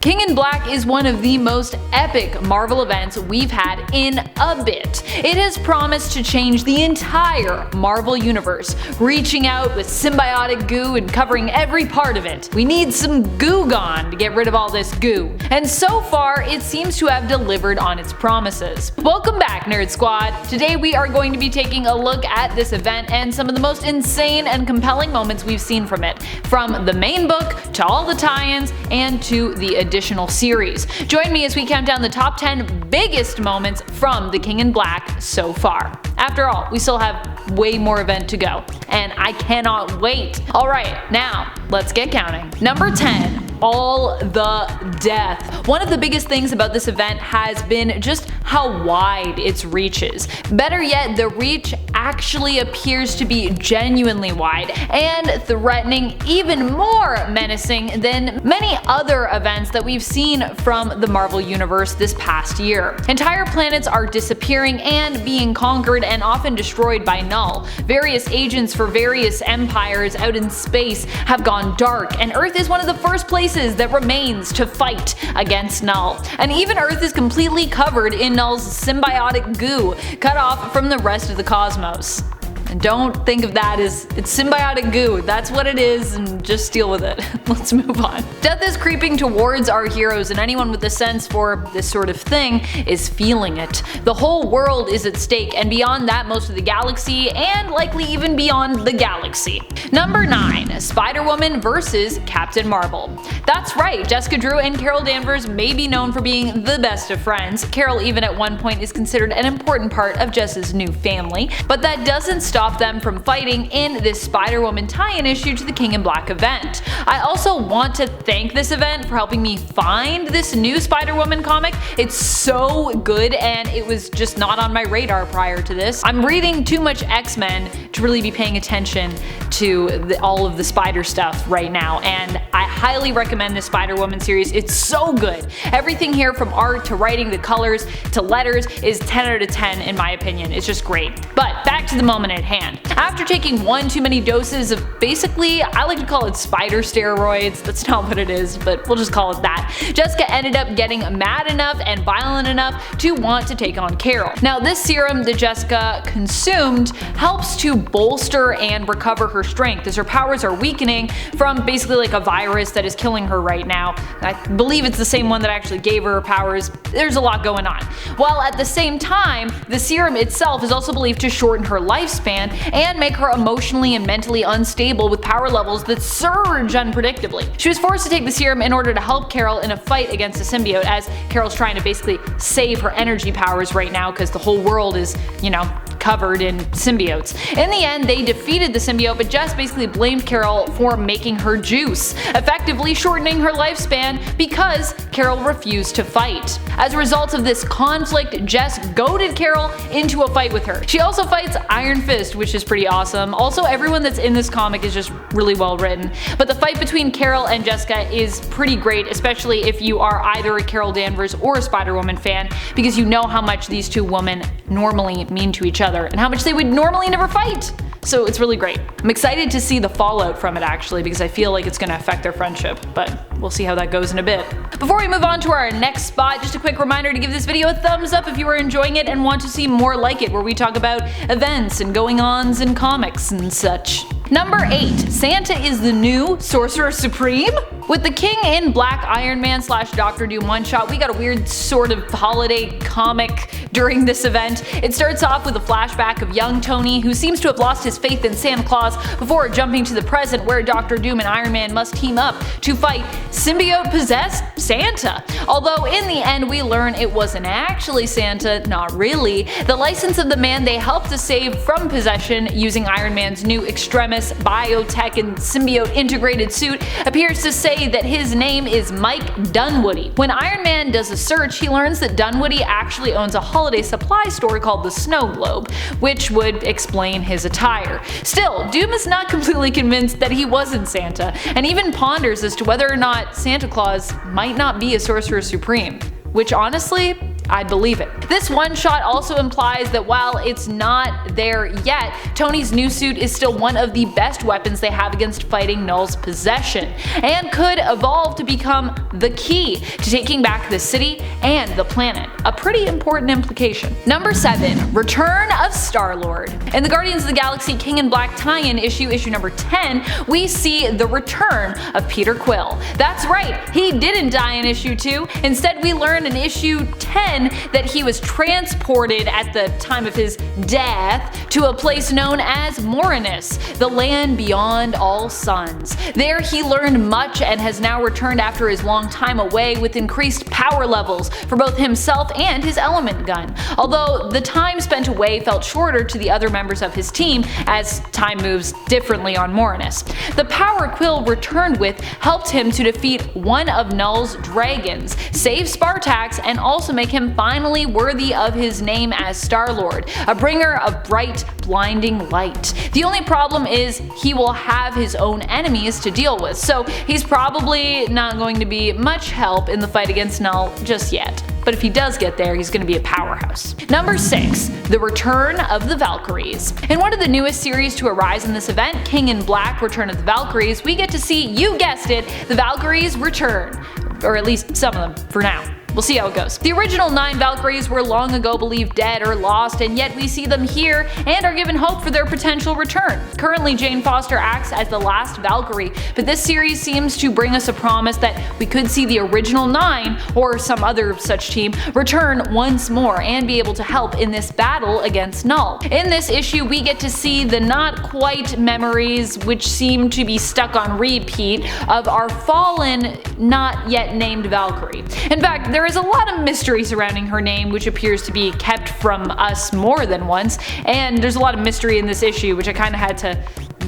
King in Black is one of the most epic Marvel events we've had in a bit. It has promised to change the entire Marvel universe, reaching out with symbiotic goo and covering every part of it. We need some goo gone to get rid of all this goo. And so far, it seems to have delivered on its promises. Welcome back, Nerd Squad! Today we are going to be taking a look at this event and some of the most insane and compelling moments we've seen from it, from the main book to all the tie-ins and to the additional series. Join me as we count down the top 10 biggest moments from the King in Black so far. After all, we still have way more event to go, and I cannot wait. Alright, now let's get counting. Number 10. All the death. One of the biggest things about this event has been just how wide its reach is. Better yet, the reach actually appears to be genuinely wide and threatening, even more menacing than many other events that we've seen from the Marvel Universe this past year. Entire planets are disappearing and being conquered and often destroyed by Knull. Various agents for various empires out in space have gone dark, and Earth is one of the first places that remains to fight against Knull. And even Earth is completely covered in Knull's symbiotic goo, cut off from the rest of the cosmos. And don't think of that as it's symbiotic goo, that's what it is, and just deal with it. Let's move on. Death is creeping towards our heroes, and anyone with a sense for this sort of thing is feeling it. The whole world is at stake, and beyond that, most of the galaxy, and likely even beyond the galaxy. Number 9. Spider-Woman vs. Captain Marvel. That's right, Jessica Drew and Carol Danvers may be known for being the best of friends. Carol even at one point is considered an important part of Jess's new family, but that doesn't stop them from fighting in this Spider-Woman tie-in issue to the King in Black event. I also want to thank this event for helping me find this new Spider-Woman comic. It's so good, and it was just not on my radar prior to this. I'm reading too much X-Men to really be paying attention to all of the Spider stuff right now, and I highly recommend this Spider-Woman series. It's so good. Everything here, from art to writing to colors to letters, is 10 out of 10 in my opinion. It's just great. But back to the moment at hand. After taking one too many doses of basically, I like to call it spider steroids, that's not what it is, but we'll just call it that, Jessica ended up getting mad enough and violent enough to want to take on Carol. Now this serum that Jessica consumed helps to bolster and recover her strength, as her powers are weakening from basically like a virus that is killing her right now. I believe it's the same one that actually gave her powers. There's a lot going on. While at the same time, the serum itself is also believed to shorten her lifespan and make her emotionally and mentally unstable with power levels that surge unpredictably. She was forced to take the serum in order to help Carol in a fight against the symbiote, as Carol's trying to basically save her energy powers right now because the whole world is, you know, covered in symbiotes. In the end, they defeated the symbiote, but Jess basically blamed Carol for making her juice, effectively shortening her lifespan because Carol refused to fight. As a result of this conflict, Jess goaded Carol into a fight with her. She also fights Iron Fist, which is pretty awesome. Also, everyone that's in this comic is just really well written. But the fight between Carol and Jessica is pretty great, especially if you are either a Carol Danvers or a Spider-Woman fan, because you know how much these two women normally mean to each other and how much they would normally never fight. So it's really great. I'm excited to see the fallout from it actually, because I feel like it's going to affect their friendship, but we'll see how that goes in a bit. Before we move on to our next spot, just a quick reminder to give this video a thumbs up if you are enjoying it and want to see more like it, where we talk about events and going-ons in comics and such. Number 8. Santa is the new Sorcerer Supreme? With the King in Black Iron Man / Doctor Doom one-shot, we got a weird sort of holiday comic during this event. It starts off with a flashback of young Tony, who seems to have lost his faith in Santa Claus, before jumping to the present where Doctor Doom and Iron Man must team up to fight symbiote-possessed Santa. Although in the end we learn it wasn't actually Santa, not really. The license of the man they helped to save from possession using Iron Man's new Extremis biotech and symbiote integrated suit appears to say that his name is Mike Dunwoody. When Iron Man does a search, he learns that Dunwoody actually owns a holiday supply store called the Snow Globe, which would explain his attire. Still, Doom is not completely convinced that he wasn't Santa, and even ponders as to whether or not Santa Claus might not be a Sorcerer Supreme, which honestly I'd believe it. This one shot also implies that while it's not there yet, Tony's new suit is still one of the best weapons they have against fighting Knull's possession, and could evolve to become the key to taking back the city and the planet. A pretty important implication. Number 7. Return of Star-Lord. In the Guardians of the Galaxy King in Black tie-in issue number 10, we see the return of Peter Quill. That's right, he didn't die in issue 2. Instead, we learn in issue 10 that he was transported at the time of his death to a place known as Morinus, the land beyond all suns. There he learned much and has now returned after his long time away with increased power levels for both himself and his element gun, although the time spent away felt shorter to the other members of his team as time moves differently on Morinus. The power Quill returned with helped him to defeat one of Knull's dragons, save Spartax, and also make him finally worthy of his name as Star-Lord, a bringer of bright, blinding light. The only problem is he will have his own enemies to deal with, so he's probably not going to be much help in the fight against Knull just yet. But if he does get there, he's going to be a powerhouse. Number 6. The Return of the Valkyries. In one of the newest series to arise in this event, King in Black Return of the Valkyries, we get to see, you guessed it, the Valkyries return. Or at least some of them, for now. We'll see how it goes. The original 9 Valkyries were long ago believed dead or lost, and yet we see them here and are given hope for their potential return. Currently, Jane Foster acts as the last Valkyrie, but this series seems to bring us a promise that we could see the original 9, or some other such team, return once more and be able to help in this battle against Knull. In this issue, we get to see the not quite memories, which seem to be stuck on repeat, of our fallen, not yet named Valkyrie. In fact, there is a lot of mystery surrounding her name, which appears to be kept from us more than once, and there's a lot of mystery in this issue, which I kind of had to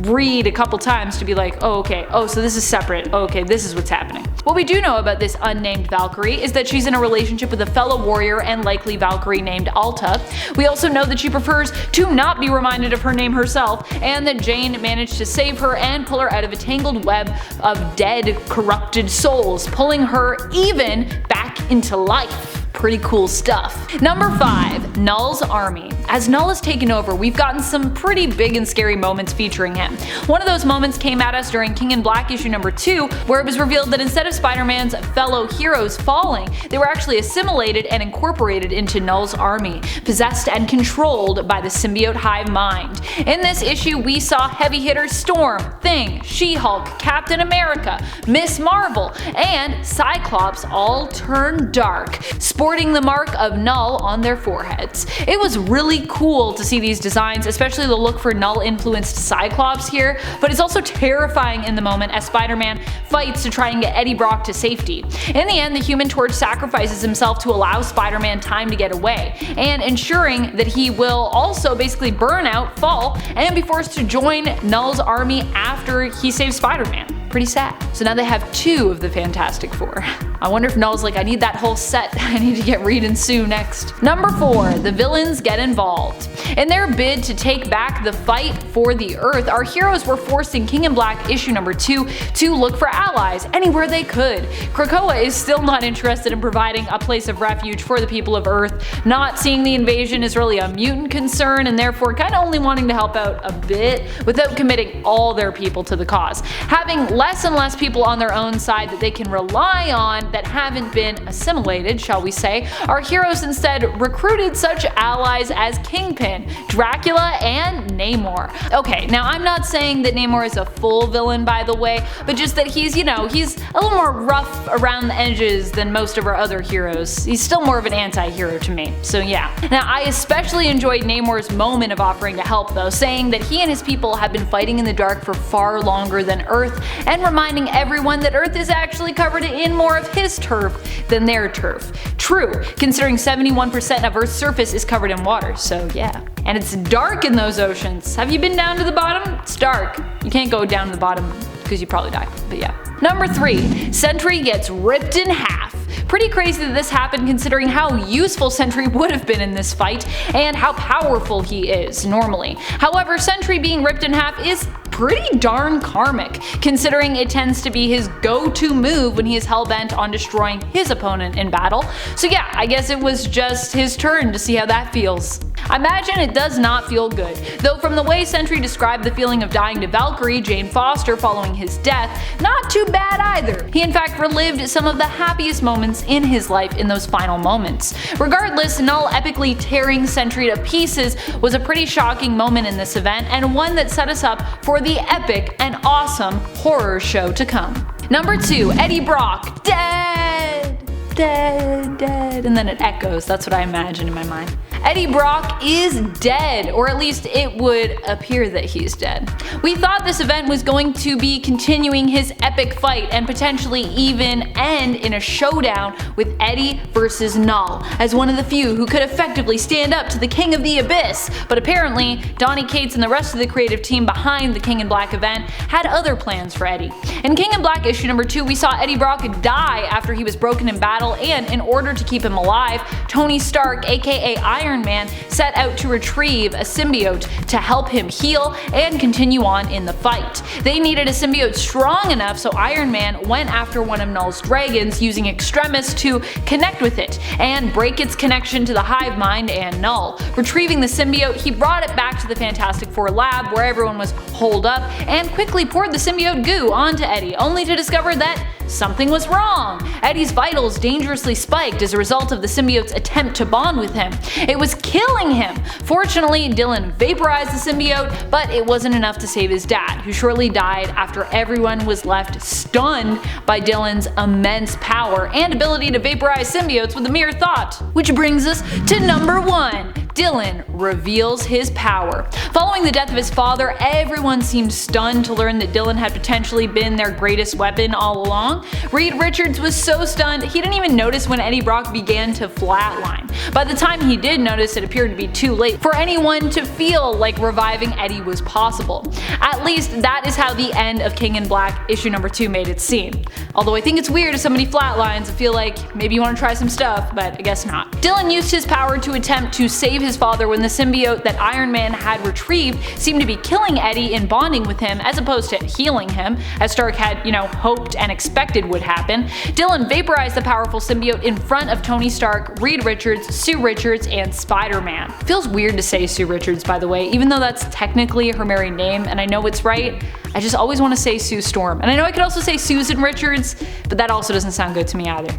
read a couple times to be like, oh okay, oh so this is separate, oh, okay, this is what's happening. What we do know about this unnamed Valkyrie is that she's in a relationship with a fellow warrior and likely Valkyrie named Alta. We also know that she prefers to not be reminded of her name herself, and that Jane managed to save her and pull her out of a tangled web of dead, corrupted souls, pulling her even back into life. Pretty cool stuff. Number 5. Knull's Army. As Knull is taken over, we've gotten some pretty big and scary moments featuring him. One of those moments came at us during King in Black issue number 2, where it was revealed that instead of Spider-Man's fellow heroes falling, they were actually assimilated and incorporated into Knull's army, possessed and controlled by the symbiote hive mind. In this issue, we saw heavy hitters Storm, Thing, She-Hulk, Captain America, Miss Marvel, and Cyclops all turn dark, sporting the mark of Knull on their foreheads. It was really cool to see these designs, especially the look for Knull-influenced Cyclops here, but it's also terrifying in the moment as Spider-Man fights to try and get Eddie Brock to safety. In the end, the Human Torch sacrifices himself to allow Spider-Man time to get away, and ensuring that he will also basically burn out, fall, and be forced to join Knull's army after he saves Spider-Man. Pretty sad. So now they have 2 of the Fantastic Four. I wonder if Knull's like, I need that whole set, I need to get Reed and Sue next. Number 4. The villains get involved. In their bid to take back the fight for the Earth, our heroes were forced in King in Black issue number 2 to look for allies anywhere they could. Krakoa is still not interested in providing a place of refuge for the people of Earth, not seeing the invasion is really a mutant concern, and therefore kind of only wanting to help out a bit without committing all their people to the cause. Having less and less people on their own side that they can rely on that haven't been assimilated, shall we say, our heroes instead recruited such allies as Kingpin, Dracula, and Namor. Okay, now I'm not saying that Namor is a full villain, by the way, but just that he's, you know, he's a little more rough around the edges than most of our other heroes. He's still more of an anti-hero to me, so yeah. Now I especially enjoyed Namor's moment of offering to help though, saying that he and his people have been fighting in the dark for far longer than Earth, and reminding everyone that Earth is actually covered in more of his turf than their turf. True, considering 71% of Earth's surface is covered in water, so yeah. And it's dark in those oceans. Have you been down to the bottom? It's dark. You can't go down to the bottom because you probably die, but yeah. Number 3. Sentry gets ripped in half. Pretty crazy that this happened considering how useful Sentry would have been in this fight and how powerful he is normally. However, Sentry being ripped in half is pretty darn karmic, considering it tends to be his go-to move when he is hell-bent on destroying his opponent in battle. So yeah, I guess it was just his turn to see how that feels. I imagine it does not feel good, though from the way Sentry described the feeling of dying to Valkyrie, Jane Foster, following his death, not too bad either. He in fact relived some of the happiest moments in his life in those final moments. Regardless, Knull epically tearing Sentry to pieces was a pretty shocking moment in this event, and one that set us up for the epic and awesome horror show to come. Number 2, Eddie Brock, dead, dead, dead, and then it echoes. That's what I imagine in my mind. Eddie Brock is dead, or at least it would appear that he's dead. We thought this event was going to be continuing his epic fight and potentially even end in a showdown with Eddie versus Knull, as one of the few who could effectively stand up to the King of the Abyss, but apparently Donny Cates and the rest of the creative team behind the King in Black event had other plans for Eddie. In King in Black issue number 2, we saw Eddie Brock die after he was broken in battle, and in order to keep him alive, Tony Stark, aka Iron Man, set out to retrieve a symbiote to help him heal and continue on in the fight. They needed a symbiote strong enough, so Iron Man went after one of Knull's dragons, using Extremis to connect with it and break its connection to the hive mind and Knull. Retrieving the symbiote, he brought it back to the Fantastic Four lab where everyone was holed up and quickly poured the symbiote goo onto Eddie, only to discover that something was wrong. Eddie's vitals dangerously spiked as a result of the symbiote's attempt to bond with him. It was killing him. Fortunately, Dylan vaporized the symbiote, but it wasn't enough to save his dad, who shortly died after everyone was left stunned by Dylan's immense power and ability to vaporize symbiotes with a mere thought. Which brings us to number 1. Dylan reveals his power. Following the death of his father, everyone seemed stunned to learn that Dylan had potentially been their greatest weapon all along. Reed Richards was so stunned he didn't even notice when Eddie Brock began to flatline. By the time he did notice, it appeared to be too late for anyone to feel like reviving Eddie was possible. At least that is how the end of King in Black issue number 2 made it seem. Although I think it's weird if somebody flatlines, I feel like maybe you want to try some stuff, but I guess not. Dylan used his power to attempt to save his father when the symbiote that Iron Man had retrieved seemed to be killing Eddie and bonding with him as opposed to healing him, as Stark had, hoped and expected would happen. Dylan vaporized the powerful symbiote in front of Tony Stark, Reed Richards, Sue Richards, and Spider-Man. Feels weird to say Sue Richards, by the way, even though that's technically her married name and I know it's right. I just always want to say Sue Storm. And I know I could also say Susan Richards, but that also doesn't sound good to me either.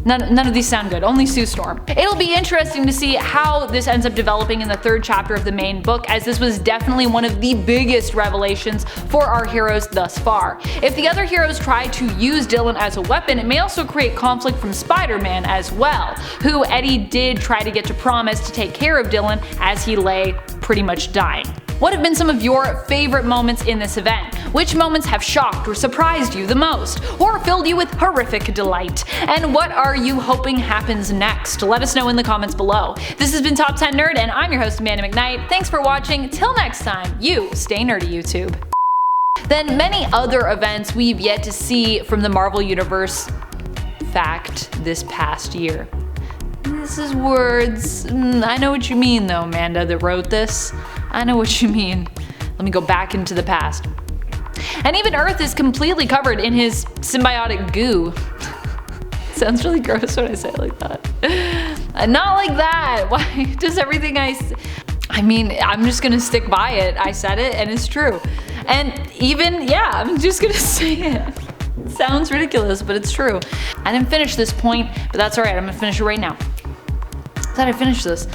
None of these sound good, only Sue Storm. It'll be interesting to see how this ends up developing in the 3rd chapter of the main book, as this was definitely one of the biggest revelations for our heroes thus far. If the other heroes try to use Dylan as a weapon, it may also create conflict from Spider-Man as well, who Eddie did try to get to promise to take care of Dylan as he lay pretty much dying. What have been some of your favorite moments in this event? Which moments have shocked or surprised you the most, or filled you with horrific delight? And what are you hoping happens next? Let us know in the comments below. This has been Top 10 Nerd, and I'm your host Amanda McKnight. Thanks for watching. Till next time, you stay nerdy, YouTube. Then many other events we've yet to see from the Marvel Universe fact this past year. This is words. I know what you mean though, Amanda that wrote this. I know what you mean. Let me go back into the past. And even Earth is completely covered in his symbiotic goo. Sounds really gross when I say it like that. Not like that. Why does everything I mean, I'm just gonna stick by it. I said it and it's true. And even, yeah, I'm just gonna say it. It sounds ridiculous, but it's true. I didn't finish this point, but that's alright. I'm gonna finish it right now. I thought I finished this.